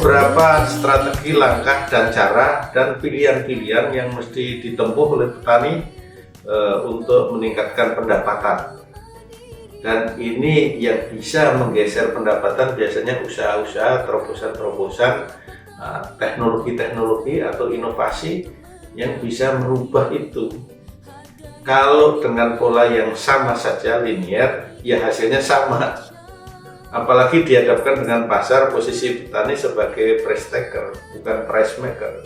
beberapa strategi, langkah, dan cara dan pilihan-pilihan yang mesti ditempuh oleh petani untuk meningkatkan pendapatan. Dan ini yang bisa menggeser pendapatan biasanya usaha-usaha, terobosan-terobosan, teknologi-teknologi atau inovasi yang bisa merubah itu. Kalau dengan pola yang sama saja, linear, ya hasilnya sama. Apalagi dihadapkan dengan pasar, posisi petani sebagai price taker, bukan price maker.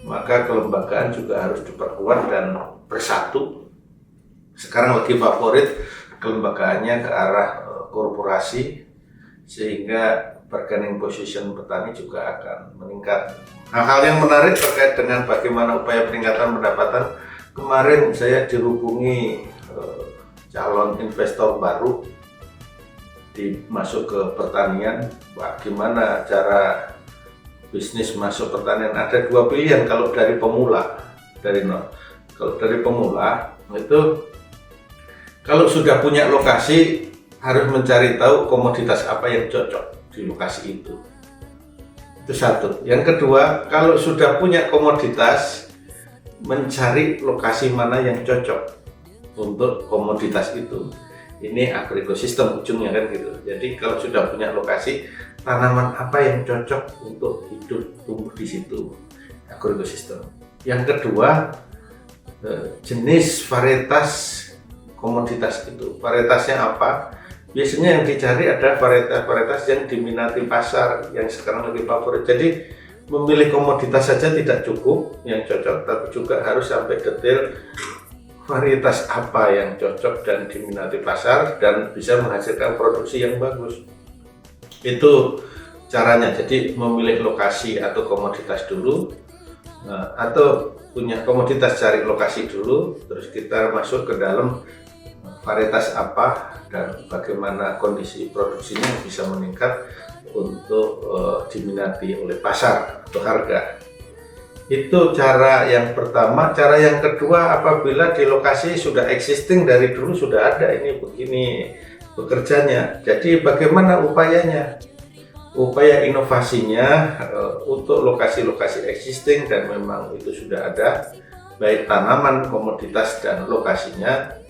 Maka kelembagaan juga harus diperkuat dan bersatu. Sekarang lagi favorit kelembagaannya ke arah korporasi, sehingga bargaining position petani juga akan meningkat. Hal-hal yang menarik terkait dengan bagaimana upaya peningkatan pendapatan, kemarin saya dihubungi calon investor baru masuk ke pertanian. Bagaimana cara bisnis masuk pertanian? Ada dua pilihan kalau dari pemula, dari nol. Kalau dari pemula itu, kalau sudah punya lokasi harus mencari tahu komoditas apa yang cocok di lokasi itu. Itu satu. Yang kedua, kalau sudah punya komoditas, mencari lokasi mana yang cocok untuk komoditas itu. Ini agroekosistem ujungnya kan gitu. Jadi kalau sudah punya lokasi, tanaman apa yang cocok untuk hidup tumbuh di situ, agroekosistem. Yang kedua, jenis varietas komoditas itu. Varietasnya apa? Biasanya yang dicari ada varietas-varietas yang diminati pasar, yang sekarang lagi favorit. Jadi memilih komoditas saja tidak cukup yang cocok, tapi juga harus sampai detail varietas apa yang cocok dan diminati pasar dan bisa menghasilkan produksi yang bagus. Itu caranya. Jadi memilih lokasi atau komoditas dulu, atau punya komoditas cari lokasi dulu, terus kita masuk ke dalam varietas apa dan bagaimana kondisi produksinya yang bisa meningkat untuk diminati oleh pasar atau harga. Itu cara yang pertama. Cara yang kedua, apabila di lokasi sudah existing dari dulu, sudah ada ini begini bekerjanya. Jadi bagaimana upayanya? Upaya inovasinya untuk lokasi-lokasi existing dan memang itu sudah ada, baik tanaman, komoditas, dan lokasinya.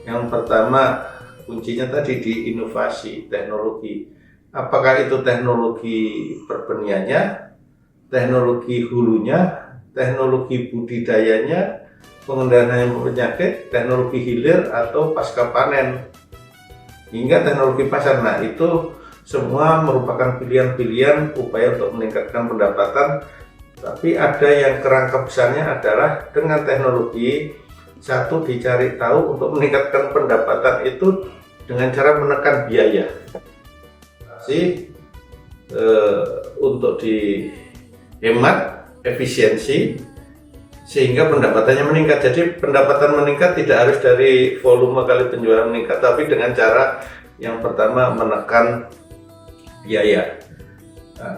Yang pertama, kuncinya tadi di inovasi teknologi. Apakah itu teknologi pertaniannya, teknologi hulunya, teknologi budidayanya, pengendalian penyakit, teknologi hilir atau pasca panen, hingga teknologi pasar. Nah, itu semua merupakan pilihan-pilihan upaya untuk meningkatkan pendapatan. Tapi ada yang kerangka besarnya adalah dengan teknologi, satu, dicari tahu untuk meningkatkan pendapatan itu dengan cara menekan biaya. Untuk dihemat efisiensi sehingga pendapatannya meningkat. Jadi pendapatan meningkat tidak harus dari volume kali penjualan meningkat, tapi dengan cara yang pertama menekan biaya,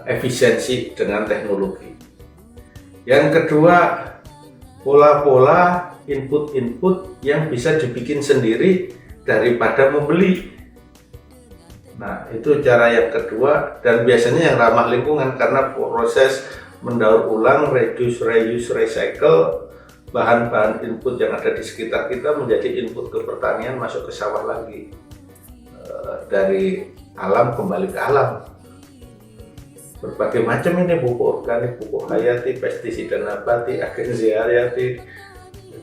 efisiensi dengan teknologi. Yang kedua, pola-pola input-input yang bisa dibikin sendiri daripada membeli. Nah, itu cara yang kedua, dan biasanya yang ramah lingkungan karena proses mendaur ulang, reduce, reuse, recycle bahan-bahan input yang ada di sekitar kita menjadi input ke pertanian, masuk ke sawah lagi, dari alam kembali ke alam. Berbagai macam ini, pupuk organik, pupuk hayati, pestisida nabati, agen hayati,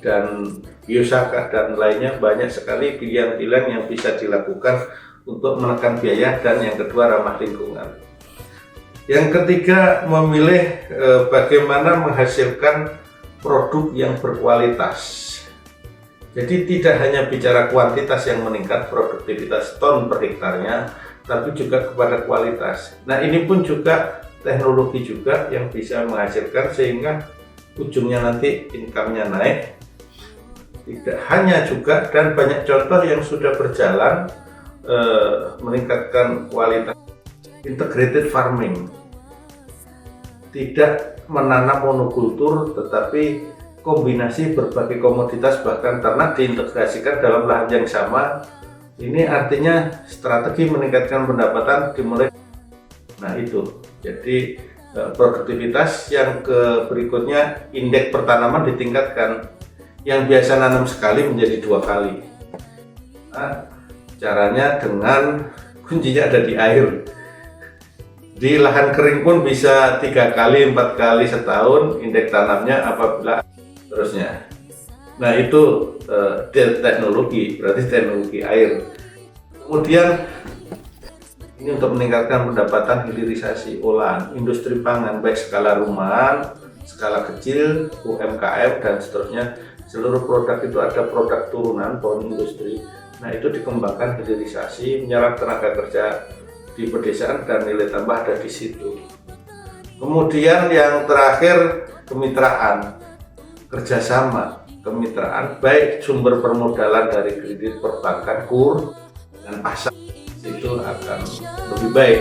dan biosaka dan lainnya. Banyak sekali pilihan-pilihan yang bisa dilakukan untuk menekan biaya, dan yang kedua ramah lingkungan. Yang ketiga, memilih bagaimana menghasilkan produk yang berkualitas. Jadi tidak hanya bicara kuantitas yang meningkat, produktivitas ton per hektarnya, tapi juga kepada kualitas. Nah, ini pun juga teknologi juga yang bisa menghasilkan sehingga ujungnya nanti income-nya naik. Tidak hanya juga, dan banyak contoh yang sudah berjalan meningkatkan kualitas. Integrated farming, tidak menanam monokultur tetapi kombinasi berbagai komoditas, bahkan ternak diintegrasikan dalam lahan yang sama. Ini artinya strategi meningkatkan pendapatan dimulai. Nah, itu jadi produktivitas. Yang berikutnya, indeks pertanaman ditingkatkan. Yang biasa nanam sekali menjadi 2 kali. Nah, caranya dengan kuncinya ada di air. Di lahan kering pun bisa 3 kali, 4 kali setahun indeks tanamnya apabila terusnya. Nah, itu teknologi, berarti teknologi air. Kemudian ini untuk meningkatkan pendapatan hilirisasi olahan industri pangan, baik skala rumahan, skala kecil, UMKM, dan seterusnya. Seluruh produk itu ada produk turunan pohon industri. Nah, itu dikembangkan hilirisasi, menyerap tenaga kerja di pedesaan, dan nilai tambah ada di situ. Kemudian yang terakhir, kemitraan, kerjasama, kemitraan, baik sumber permodalan dari kredit perbankan, KUR, dan pasar, itu akan lebih baik.